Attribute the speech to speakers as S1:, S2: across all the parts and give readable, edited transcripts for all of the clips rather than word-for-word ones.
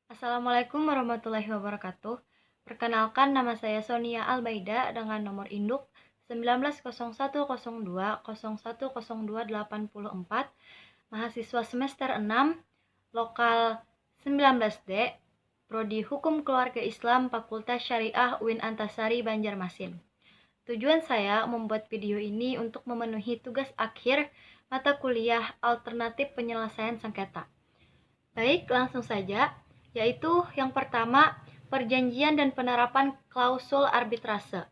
S1: Assalamualaikum warahmatullahi wabarakatuh. Perkenalkan, nama saya Sonia Albaida dengan nomor induk 190102010284, mahasiswa semester 6, lokal 19D, Prodi Hukum Keluarga Islam Fakultas Syariah UIN Antasari Banjarmasin. Tujuan saya membuat video ini untuk memenuhi tugas akhir mata kuliah alternatif penyelesaian sengketa. Baik, langsung saja, yaitu yang pertama, perjanjian dan penerapan klausul arbitrase.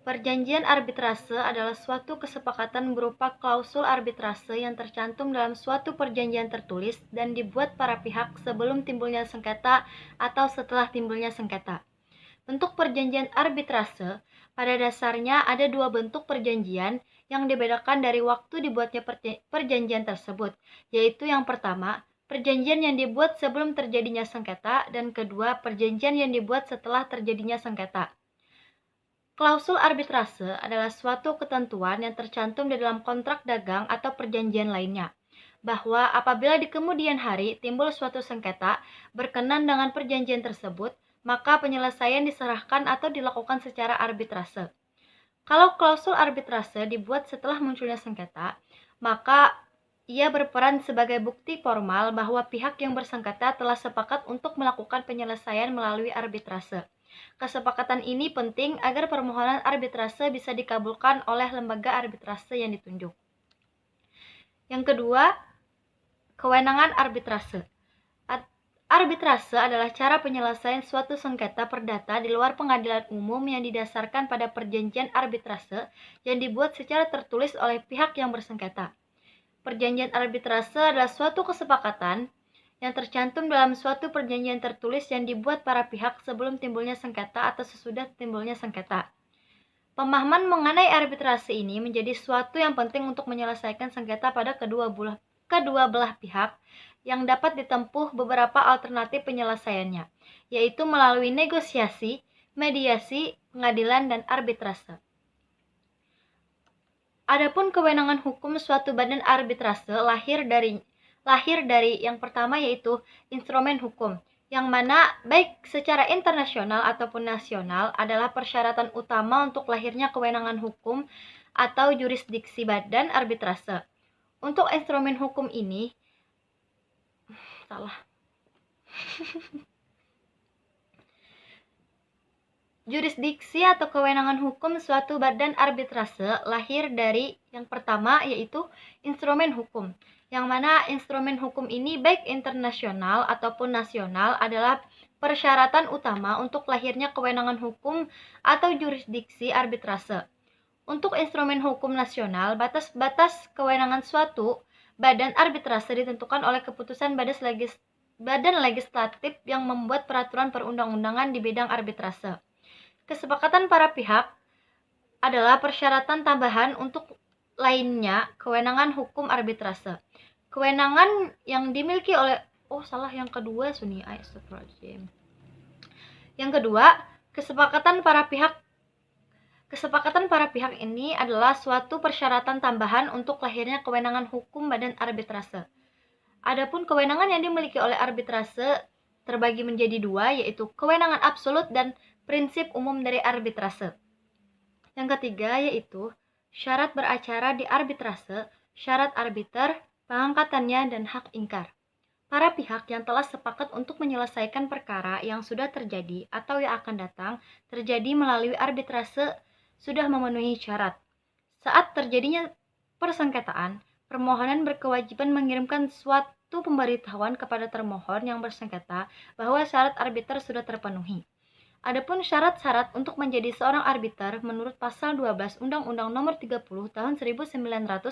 S1: Perjanjian arbitrase adalah suatu kesepakatan berupa klausul arbitrase yang tercantum dalam suatu perjanjian tertulis dan dibuat para pihak sebelum timbulnya sengketa atau setelah timbulnya sengketa. Bentuk perjanjian arbitrase pada dasarnya ada dua bentuk perjanjian yang dibedakan dari waktu dibuatnya perjanjian tersebut, yaitu yang pertama, perjanjian yang dibuat sebelum terjadinya sengketa, dan kedua, perjanjian yang dibuat setelah terjadinya sengketa. Klausul arbitrase adalah suatu ketentuan yang tercantum di dalam kontrak dagang atau perjanjian lainnya, bahwa apabila di kemudian hari timbul suatu sengketa berkenan dengan perjanjian tersebut, maka penyelesaian diserahkan atau dilakukan secara arbitrase. Kalau klausul arbitrase dibuat setelah munculnya sengketa, maka ia berperan sebagai bukti formal bahwa pihak yang bersengketa telah sepakat untuk melakukan penyelesaian melalui arbitrase. Kesepakatan ini penting agar permohonan arbitrase bisa dikabulkan oleh lembaga arbitrase yang ditunjuk. Yang kedua, kewenangan arbitrase. Arbitrase adalah cara penyelesaian suatu sengketa perdata di luar pengadilan umum yang didasarkan pada perjanjian arbitrase yang dibuat secara tertulis oleh pihak yang bersengketa. Perjanjian arbitrase adalah suatu kesepakatan yang tercantum dalam suatu perjanjian tertulis yang dibuat para pihak sebelum timbulnya sengketa atau sesudah timbulnya sengketa. Pemahaman mengenai arbitrase ini menjadi suatu yang penting untuk menyelesaikan sengketa pada kedua belah pihak, yang dapat ditempuh beberapa alternatif penyelesaiannya, yaitu melalui negosiasi, mediasi, pengadilan, dan arbitrase. Adapun kewenangan hukum suatu badan arbitrase lahir dari yang pertama, yaitu instrumen hukum, yang mana baik secara internasional ataupun nasional adalah persyaratan utama untuk lahirnya kewenangan hukum atau jurisdiksi badan arbitrase. Untuk instrumen hukum ini, jurisdiksi atau kewenangan hukum suatu badan arbitrase lahir dari yang pertama, yaitu instrumen hukum, yang mana instrumen hukum ini baik internasional ataupun nasional adalah persyaratan utama untuk lahirnya kewenangan hukum atau jurisdiksi arbitrase. Untuk instrumen hukum nasional, batas-batas kewenangan suatu badan arbitrase ditentukan oleh keputusan badan legislatif yang membuat peraturan perundang-undangan di bidang arbitrase. Kesepakatan para pihak adalah persyaratan tambahan untuk lainnya kewenangan hukum arbitrase. Kewenangan yang dimiliki oleh Yang kedua, kesepakatan para pihak ini adalah suatu persyaratan tambahan untuk lahirnya kewenangan hukum badan arbitrase. Adapun kewenangan yang dimiliki oleh arbitrase terbagi menjadi dua, yaitu kewenangan absolut dan prinsip umum dari arbitrase. Yang ketiga yaitu syarat beracara di arbitrase, syarat arbiter, pengangkatannya, dan hak ingkar. Para pihak yang telah sepakat untuk menyelesaikan perkara yang sudah terjadi atau yang akan datang terjadi melalui arbitrase sudah memenuhi syarat. Saat terjadinya persengketaan, permohonan berkewajiban mengirimkan suatu pemberitahuan kepada termohon yang bersengketa bahwa syarat arbiter sudah terpenuhi. Adapun syarat-syarat untuk menjadi seorang arbiter menurut pasal 12 Undang-Undang Nomor 30 Tahun 1999,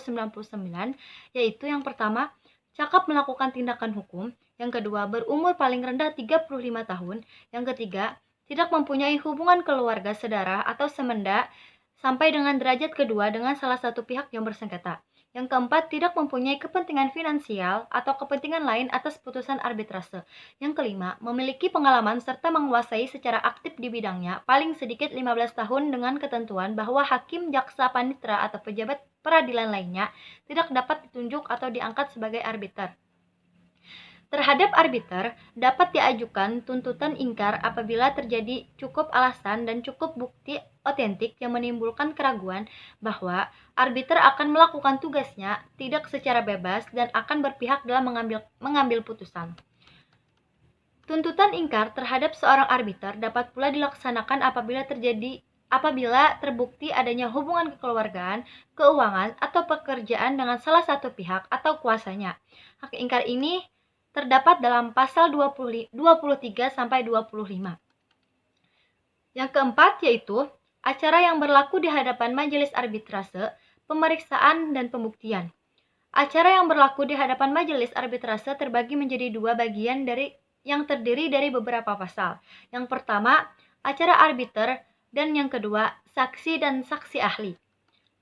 S1: yaitu yang pertama, cakap melakukan tindakan hukum, yang kedua, berumur paling rendah 35 tahun, yang ketiga, tidak mempunyai hubungan keluarga, saudara, atau semenda sampai dengan derajat kedua dengan salah satu pihak yang bersengketa. Yang keempat, tidak mempunyai kepentingan finansial atau kepentingan lain atas putusan arbitrase. Yang kelima, memiliki pengalaman serta menguasai secara aktif di bidangnya paling sedikit 15 tahun dengan ketentuan bahwa hakim, jaksa, panitera, atau pejabat peradilan lainnya tidak dapat ditunjuk atau diangkat sebagai arbiter. Terhadap arbiter dapat diajukan tuntutan ingkar apabila terjadi cukup alasan dan cukup bukti otentik yang menimbulkan keraguan bahwa arbiter akan melakukan tugasnya tidak secara bebas dan akan berpihak dalam mengambil putusan. Tuntutan ingkar terhadap seorang arbiter dapat pula dilaksanakan apabila terbukti adanya hubungan kekeluargaan, keuangan, atau pekerjaan dengan salah satu pihak atau kuasanya. Hak ingkar ini terdapat dalam pasal 23 sampai 25. Yang keempat yaitu acara yang berlaku di hadapan majelis arbitrase, pemeriksaan dan pembuktian. Acara yang berlaku di hadapan majelis arbitrase terbagi menjadi dua bagian yang terdiri dari beberapa pasal. Yang pertama, acara arbiter, dan yang kedua, saksi dan saksi ahli.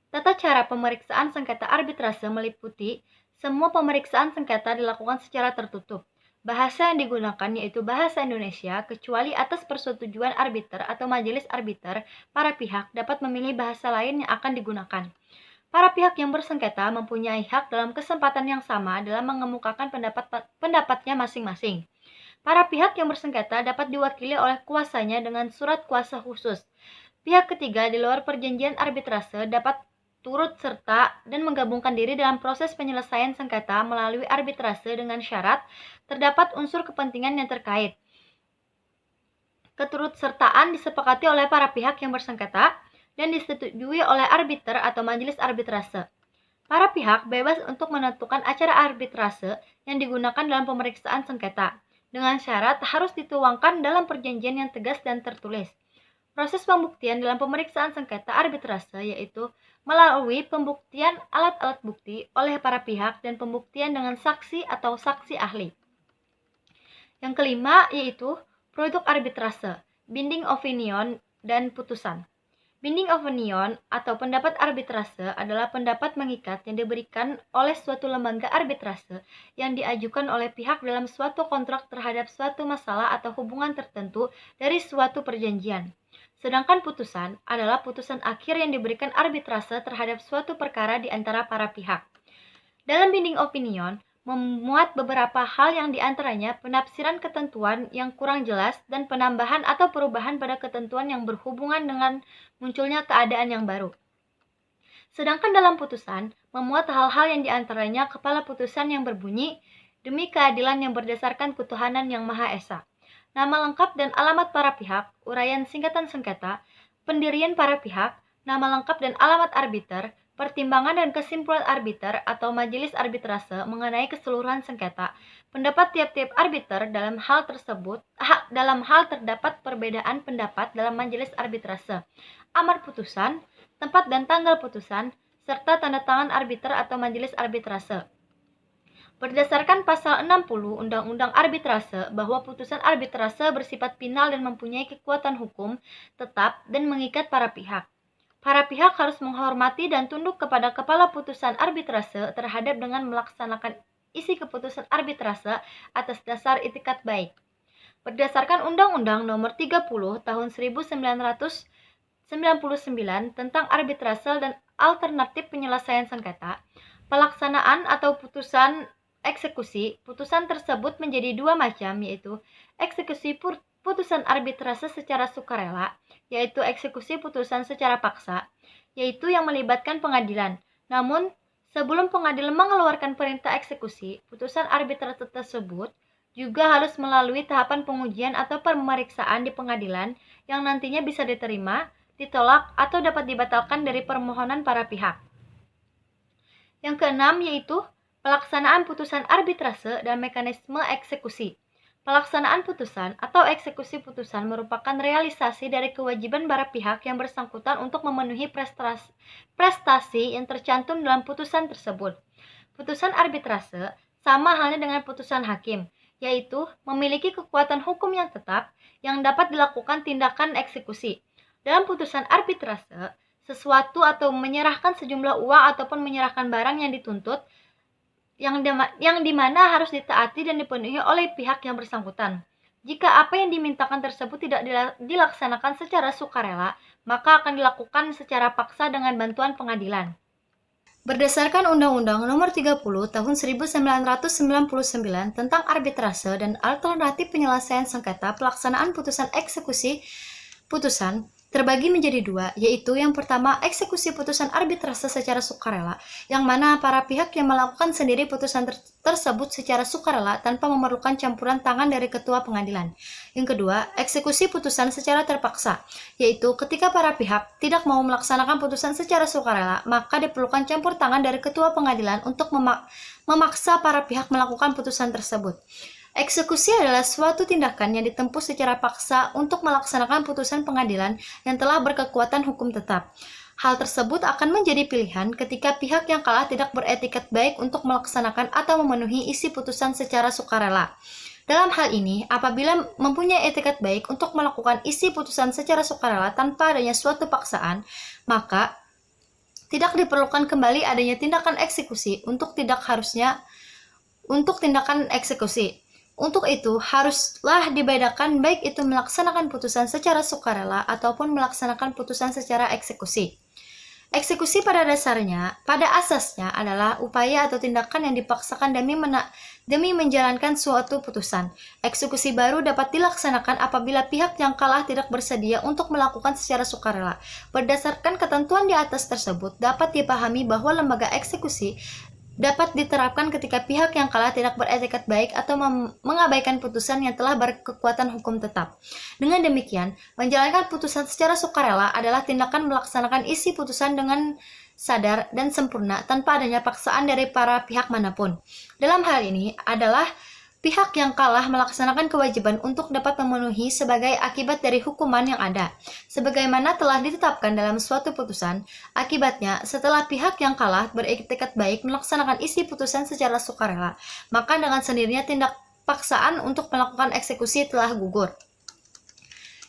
S1: Tata cara pemeriksaan sengketa arbitrase meliputi semua pemeriksaan sengketa dilakukan secara tertutup. Bahasa yang digunakan yaitu bahasa Indonesia, kecuali atas persetujuan arbiter atau majelis arbiter, para pihak dapat memilih bahasa lain yang akan digunakan. Para pihak yang bersengketa mempunyai hak dalam kesempatan yang sama dalam mengemukakan pendapatnya masing-masing. Para pihak yang bersengketa dapat diwakili oleh kuasanya dengan surat kuasa khusus. Pihak ketiga di luar perjanjian arbitrase dapat turut serta dan menggabungkan diri dalam proses penyelesaian sengketa melalui arbitrase dengan syarat terdapat unsur kepentingan yang terkait. Keturutsertaan disepakati oleh para pihak yang bersengketa dan disetujui oleh arbiter atau majelis arbitrase. Para pihak bebas untuk menentukan acara arbitrase yang digunakan dalam pemeriksaan sengketa, dengan syarat harus dituangkan dalam perjanjian yang tegas dan tertulis. Proses pembuktian dalam pemeriksaan sengketa arbitrase yaitu melalui pembuktian alat-alat bukti oleh para pihak dan pembuktian dengan saksi atau saksi ahli. Yang kelima yaitu produk arbitrase, binding opinion, dan putusan. Binding opinion atau pendapat arbitrase adalah pendapat mengikat yang diberikan oleh suatu lembaga arbitrase yang diajukan oleh pihak dalam suatu kontrak terhadap suatu masalah atau hubungan tertentu dari suatu perjanjian. Sedangkan putusan adalah putusan akhir yang diberikan arbitrase terhadap suatu perkara di antara para pihak. Dalam binding opinion, memuat beberapa hal yang diantaranya penafsiran ketentuan yang kurang jelas dan penambahan atau perubahan pada ketentuan yang berhubungan dengan munculnya keadaan yang baru. Sedangkan dalam putusan, memuat hal-hal yang diantaranya kepala putusan yang berbunyi, demi keadilan yang berdasarkan ketuhanan yang Maha Esa. Nama lengkap dan alamat para pihak, uraian singkatan sengketa, pendirian para pihak, nama lengkap dan alamat arbiter, pertimbangan dan kesimpulan arbiter atau majelis arbitrase mengenai keseluruhan sengketa, pendapat tiap-tiap arbiter dalam hal terdapat perbedaan pendapat dalam majelis arbitrase, amar putusan, tempat dan tanggal putusan, serta tanda tangan arbiter atau majelis arbitrase. Berdasarkan pasal 60 Undang-Undang Arbitrase bahwa putusan arbitrase bersifat final dan mempunyai kekuatan hukum tetap dan mengikat para pihak. Para pihak harus menghormati dan tunduk kepada kepala putusan arbitrase terhadap dengan melaksanakan isi keputusan arbitrase atas dasar itikat baik. Berdasarkan Undang-Undang Nomor 30 Tahun 1999 tentang arbitrase dan alternatif penyelesaian sengketa, pelaksanaan atau putusan eksekusi putusan tersebut menjadi dua macam, yaitu eksekusi putusan arbitrase secara sukarela, yaitu eksekusi putusan secara paksa, yaitu yang melibatkan pengadilan. Namun, sebelum pengadilan mengeluarkan perintah eksekusi, putusan arbitrase tersebut juga harus melalui tahapan pengujian atau pemeriksaan di pengadilan yang nantinya bisa diterima, ditolak, atau dapat dibatalkan dari permohonan para pihak. Yang keenam yaitu pelaksanaan putusan arbitrase dan mekanisme eksekusi. Pelaksanaan putusan atau eksekusi putusan merupakan realisasi dari kewajiban para pihak yang bersangkutan untuk memenuhi prestasi yang tercantum dalam putusan tersebut. Putusan arbitrase sama halnya dengan putusan hakim, yaitu memiliki kekuatan hukum yang tetap yang dapat dilakukan tindakan eksekusi. Dalam putusan arbitrase, sesuatu atau menyerahkan sejumlah uang ataupun menyerahkan barang yang dituntut yang dimana harus ditaati dan dipenuhi oleh pihak yang bersangkutan. Jika apa yang dimintakan tersebut tidak dilaksanakan secara sukarela, maka akan dilakukan secara paksa dengan bantuan pengadilan. Berdasarkan Undang-Undang Nomor 30 Tahun 1999 tentang Arbitrase dan Alternatif Penyelesaian Sengketa Pelaksanaan Putusan Eksekusi Putusan terbagi menjadi dua, yaitu yang pertama eksekusi putusan arbitrase secara sukarela, yang mana para pihak yang melakukan sendiri putusan tersebut secara sukarela tanpa memerlukan campuran tangan dari ketua pengadilan. Yang kedua, eksekusi putusan secara terpaksa, yaitu ketika para pihak tidak mau melaksanakan putusan secara sukarela, maka diperlukan campur tangan dari ketua pengadilan untuk memaksa para pihak melakukan putusan tersebut. Eksekusi adalah suatu tindakan yang ditempuh secara paksa untuk melaksanakan putusan pengadilan yang telah berkekuatan hukum tetap. Hal tersebut akan menjadi pilihan ketika pihak yang kalah tidak beretikat baik untuk melaksanakan atau memenuhi isi putusan secara sukarela. Dalam hal ini, apabila mempunyai etikat baik untuk melakukan isi putusan secara sukarela tanpa adanya suatu paksaan, maka tidak diperlukan kembali adanya tindakan eksekusi untuk tindakan eksekusi. Untuk itu, haruslah dibedakan baik itu melaksanakan putusan secara sukarela ataupun melaksanakan putusan secara eksekusi. Eksekusi pada asasnya adalah upaya atau tindakan yang dipaksakan demi menjalankan suatu putusan. Eksekusi baru dapat dilaksanakan apabila pihak yang kalah tidak bersedia untuk melakukan secara sukarela. Berdasarkan ketentuan di atas tersebut, dapat dipahami bahwa lembaga eksekusi dapat diterapkan ketika pihak yang kalah tidak beretikat baik atau mengabaikan putusan yang telah berkekuatan hukum tetap. Dengan demikian, menjalankan putusan secara sukarela adalah tindakan melaksanakan isi putusan dengan sadar dan sempurna tanpa adanya paksaan dari para pihak manapun. Dalam hal ini adalah pihak yang kalah melaksanakan kewajiban untuk dapat memenuhi sebagai akibat dari hukuman yang ada, sebagaimana telah ditetapkan dalam suatu putusan. Akibatnya, setelah pihak yang kalah beretikat baik melaksanakan isi putusan secara sukarela, maka dengan sendirinya tindak paksaan untuk melakukan eksekusi telah gugur.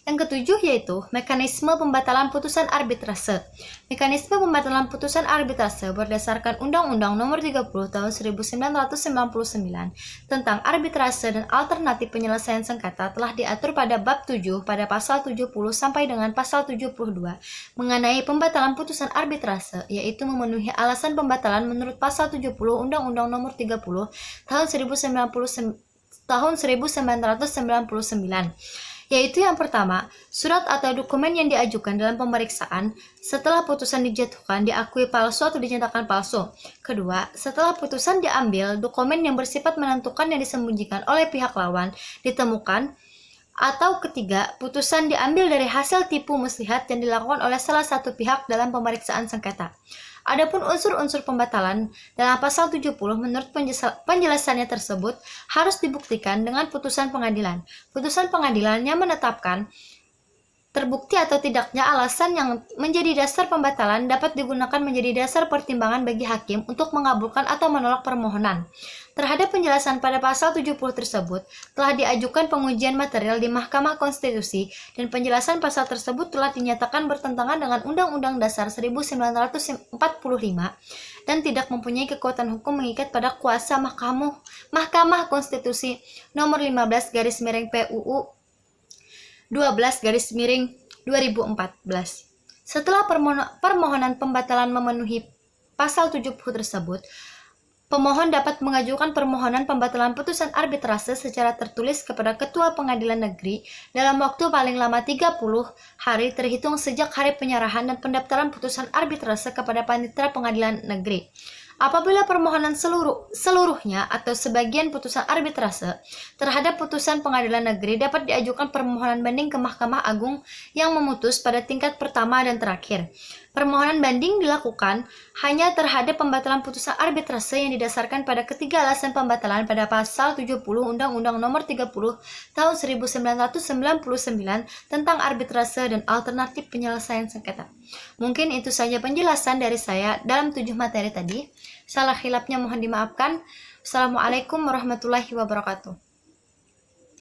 S1: Yang ketujuh yaitu mekanisme pembatalan putusan arbitrase. Mekanisme pembatalan putusan arbitrase berdasarkan Undang-Undang Nomor 30 Tahun 1999 tentang arbitrase dan alternatif penyelesaian sengketa telah diatur pada bab 7 pada pasal 70 sampai dengan pasal 72 mengenai pembatalan putusan arbitrase, yaitu memenuhi alasan pembatalan menurut pasal 70 Undang-Undang Nomor 30 Tahun 1999, yaitu yang pertama, surat atau dokumen yang diajukan dalam pemeriksaan setelah putusan dijatuhkan diakui palsu atau dinyatakan palsu. Kedua, setelah putusan diambil, dokumen yang bersifat menentukan yang disembunyikan oleh pihak lawan ditemukan. Atau ketiga, putusan diambil dari hasil tipu muslihat yang dilakukan oleh salah satu pihak dalam pemeriksaan sengketa. Adapun unsur-unsur pembatalan dalam pasal 70 menurut penjelasannya tersebut harus dibuktikan dengan putusan pengadilan. Putusan pengadilannya menetapkan terbukti atau tidaknya alasan yang menjadi dasar pembatalan dapat digunakan menjadi dasar pertimbangan bagi hakim untuk mengabulkan atau menolak permohonan. Terhadap penjelasan pada pasal 70 tersebut, telah diajukan pengujian material di Mahkamah Konstitusi dan penjelasan pasal tersebut telah dinyatakan bertentangan dengan Undang-Undang Dasar 1945 dan tidak mempunyai kekuatan hukum mengikat pada kuasa Mahkamah Konstitusi nomor 15/PUU 12/2014. Setelah permohonan pembatalan memenuhi pasal 70 tersebut, pemohon dapat mengajukan permohonan pembatalan putusan arbitrase secara tertulis kepada Ketua Pengadilan Negeri dalam waktu paling lama 30 hari terhitung sejak hari penyerahan dan pendaftaran putusan arbitrase kepada Panitera Pengadilan Negeri. Apabila permohonan seluruhnya atau sebagian putusan arbitrase terhadap putusan pengadilan negeri dapat diajukan permohonan banding ke Mahkamah Agung yang memutus pada tingkat pertama dan terakhir. Permohonan banding dilakukan hanya terhadap pembatalan putusan arbitrase yang didasarkan pada ketiga alasan pembatalan pada pasal 70 Undang-Undang Nomor 30 Tahun 1999 tentang arbitrase dan alternatif penyelesaian sengketa. Mungkin itu saja penjelasan dari saya dalam 7 materi tadi. Salah khilafnya mohon dimaafkan. Assalamualaikum warahmatullahi wabarakatuh.